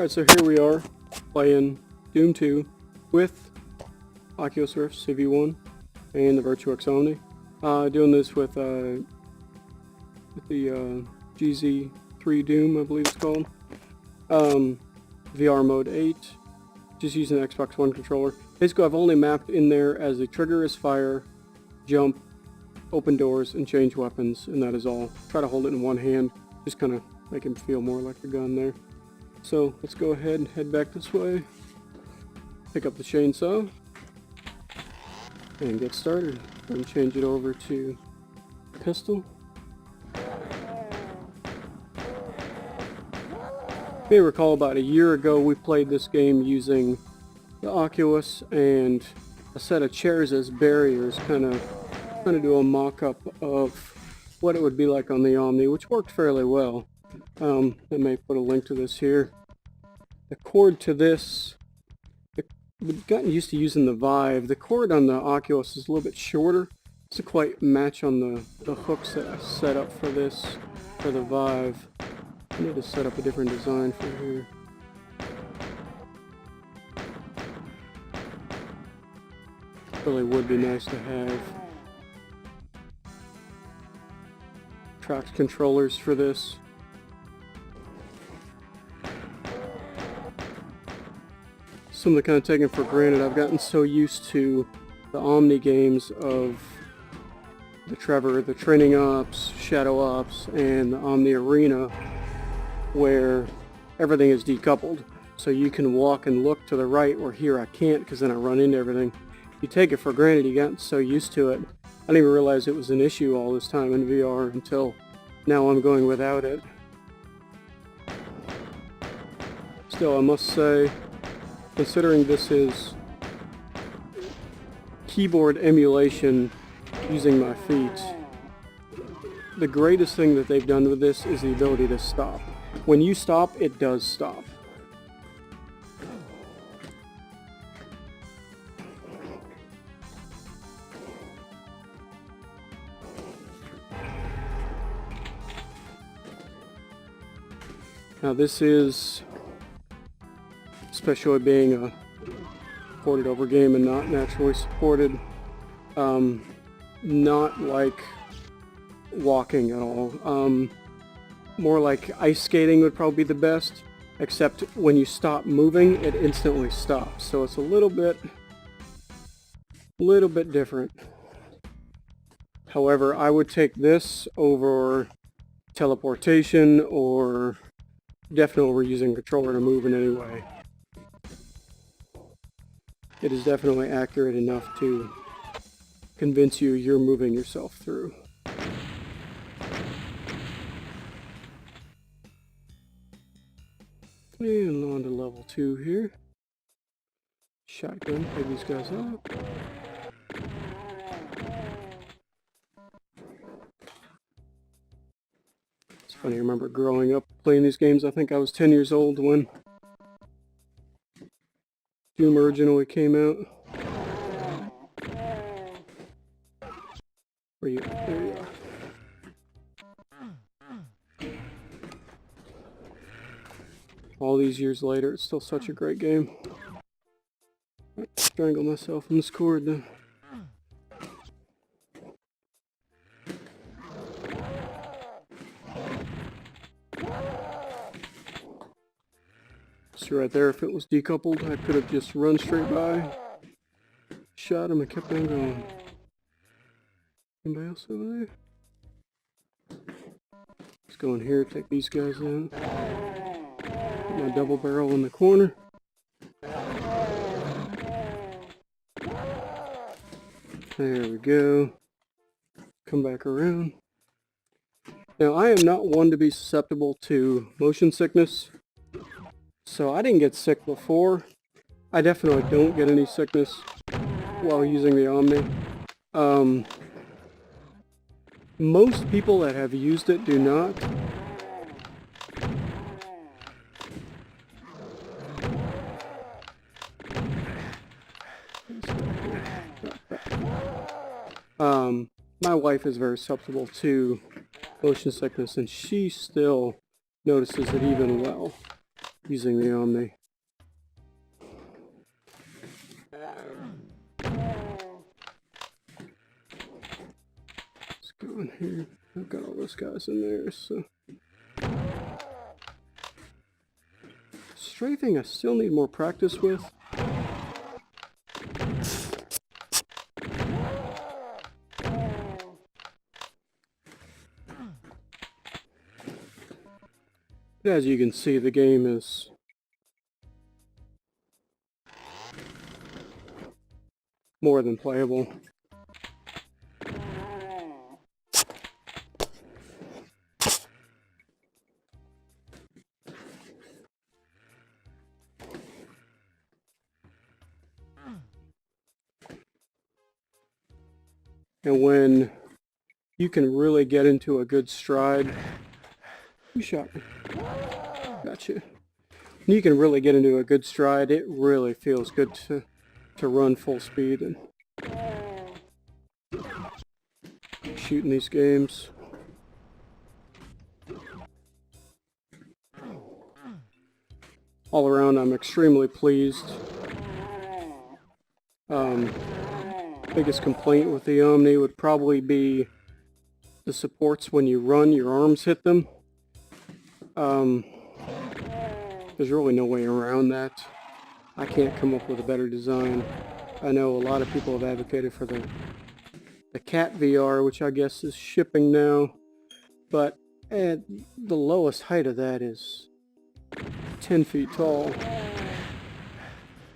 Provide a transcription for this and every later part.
Alright, so here we are playing Doom 2 with Oculus Rift CV1 and the Virtuix Omni. Doing this with the GZ3Doom, I believe it's called. VR mode 8, just using the Xbox One controller. Basically, I've only mapped in there as the trigger is fire, jump, open doors, and change weapons, and that is all. Try to hold it in one hand, just kind of make him feel more like a gun there. So let's go ahead and head back this way, pick up the chainsaw, and get started. And change it over to pistol. You may recall about a year ago we played this game using the Oculus and a set of chairs as barriers, kind of do a mock-up of what it would be like on the Omni, which worked fairly well. I may put a link to this here. The cord to this, we've gotten used to using the Vive. The cord on the Oculus is a little bit shorter. It doesn't quite match on the hooks that I set up for this, for the Vive. I need to set up a different design for here. Really would be nice to have tracked controllers for this. Something kind of taken for granted. I've gotten so used to the Omni games of the Trevor, the Training Ops, Shadow Ops, and the Omni Arena, where everything is decoupled. So you can walk and look to the right, or here I can't because then I run into everything. You take it for granted, you got so used to it. I didn't even realize it was an issue all this time in VR until now I'm going without it. Still, I must say, considering this is keyboard emulation using my feet, the greatest thing that they've done with this is the ability to stop. When you stop, it does stop. Now this is, especially being a ported over game and not naturally supported, not like walking at all. More like ice skating would probably be the best, except when you stop moving, it instantly stops. So it's a little bit different. However, I would take this over teleportation, or definitely over using a controller to move in any way. It is definitely accurate enough to convince you you're moving yourself through. And on to level 2 here. Shotgun, pick these guys up. It's funny, I remember growing up playing these games. I think I was 10 years old when Doom originally came out. Where you? There you are. All these years later, it's still such a great game. Strangle myself in this cord then. See right there, if it was decoupled, I could have just run straight by, shot him, and kept on going. Anybody else over there? Let's go in here, take these guys in. Put my double barrel in the corner. There we go. Come back around. Now, I am not one to be susceptible to motion sickness, so I didn't get sick before. I definitely don't get any sickness while using the Omni. Most people that have used it do not. My wife is very susceptible to motion sickness, and she still notices it even well. using the Omni. Let's go in here. I've got all those guys in there, so. Strafing I still need more practice with. But as you can see, the game is more than playable. And when you can really get into a good stride, you shot me. Gotcha. When you can really get into a good stride, it really feels good to run full speed and shoot in these games. All around, I'm extremely pleased. Biggest complaint with the Omni would probably be the supports when you run, your arms hit them. There's really no way around that. I can't come up with a better design. I know a lot of people have advocated for the Cat VR, which I guess is shipping now, but at the lowest height of that is 10 feet tall.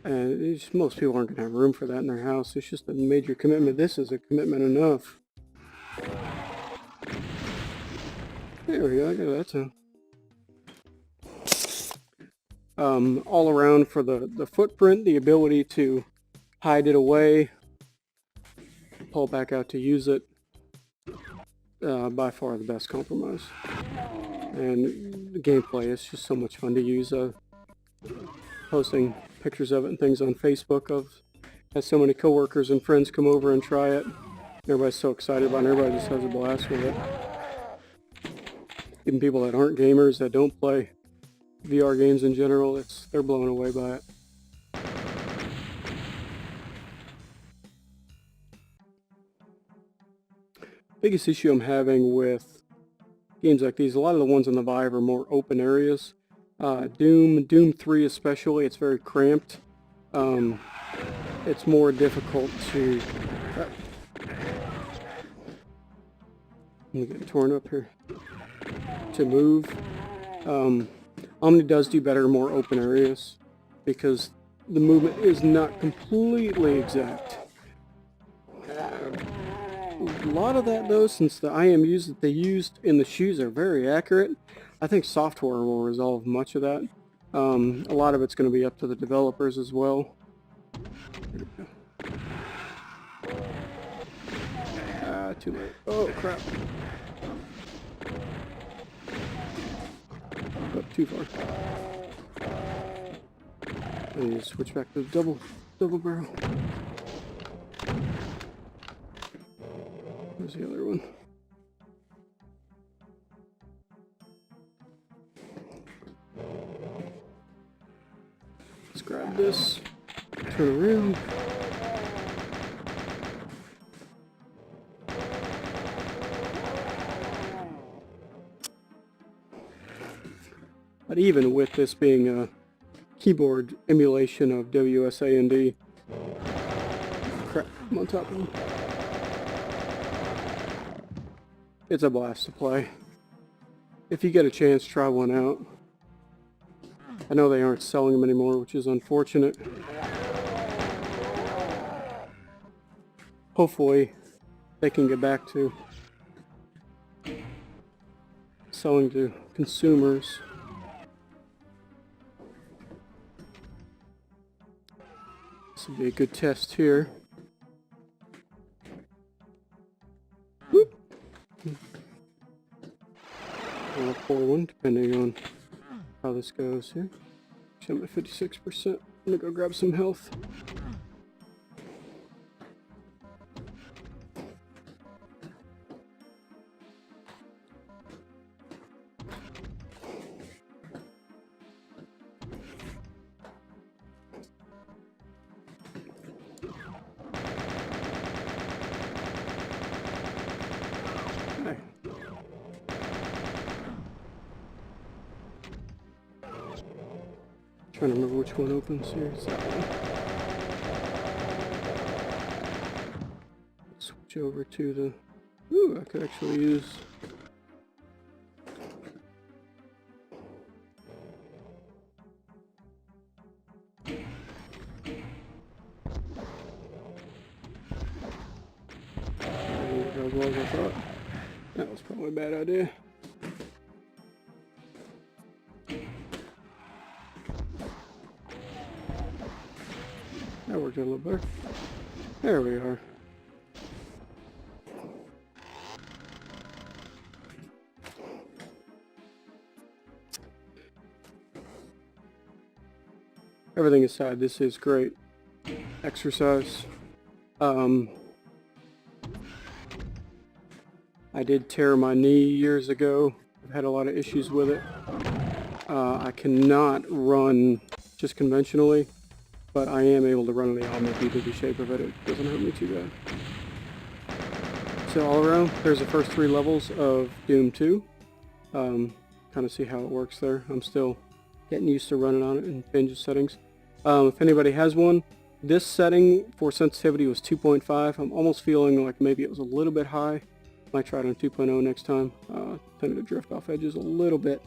And most people aren't going to have room for that in their house. It's just a major commitment. This is a commitment enough. There we go, I got that too. All around for the footprint, the ability to hide it away, pull back out to use it, by far the best compromise. And the gameplay is just so much fun to use. Posting pictures of it and things on Facebook had so many coworkers and friends come over and try it. Everybody's so excited about it, everybody just has a blast with it. Even people that aren't gamers, that don't play VR games in general, they're blown away by it. Biggest issue I'm having with games like these, a lot of the ones on the Vive are more open areas. Doom 3 especially, it's very cramped. It's more difficult to... I'm getting torn up here. To move. Omni does do better in more open areas because the movement is not completely exact. A lot of that though, since the IMUs that they used in the shoes are very accurate, I think software will resolve much of that. A lot of it's going to be up to the developers as well. Too late. Oh crap. Oh, too far. I need to switch back to the double barrel. Where's the other one? Let's grab this, turn around. But even with this being a keyboard emulation of WSAD, crap, I'm on top of them. It's a blast to play. If you get a chance, try one out. I know they aren't selling them anymore, which is unfortunate. Hopefully, they can get back to selling to consumers. This would be a good test here. Whoop. Or a poor one, depending on how this goes here. I'm at 56%. I'm gonna go grab some health. Trying to remember which one opens here. It's that one. Switch over to the... Ooh, I could actually use... As well as I thought. That was probably a bad idea. That worked a little better. There we are. Everything aside, this is great exercise. I did tear my knee years ago. I've had a lot of issues with it. I cannot run just conventionally, but I am able to run on the Omni due to the shape of it. It doesn't hurt me too bad. So all around, there's the first 3 levels of Doom 2. Kind of see how it works there. I'm still getting used to running on it in binge settings. If anybody has one, this setting for sensitivity was 2.5. I'm almost feeling like maybe it was a little bit high. Might try it on 2.0 next time. Tended to drift off edges a little bit,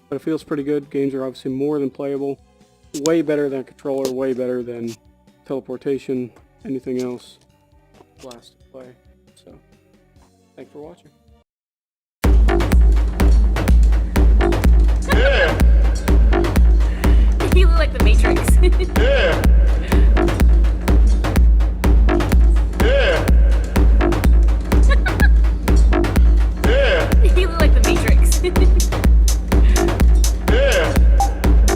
but it feels pretty good. Games are obviously more than playable. Way better than a controller, way better than teleportation, anything else. Blast to play. So, thanks for watching.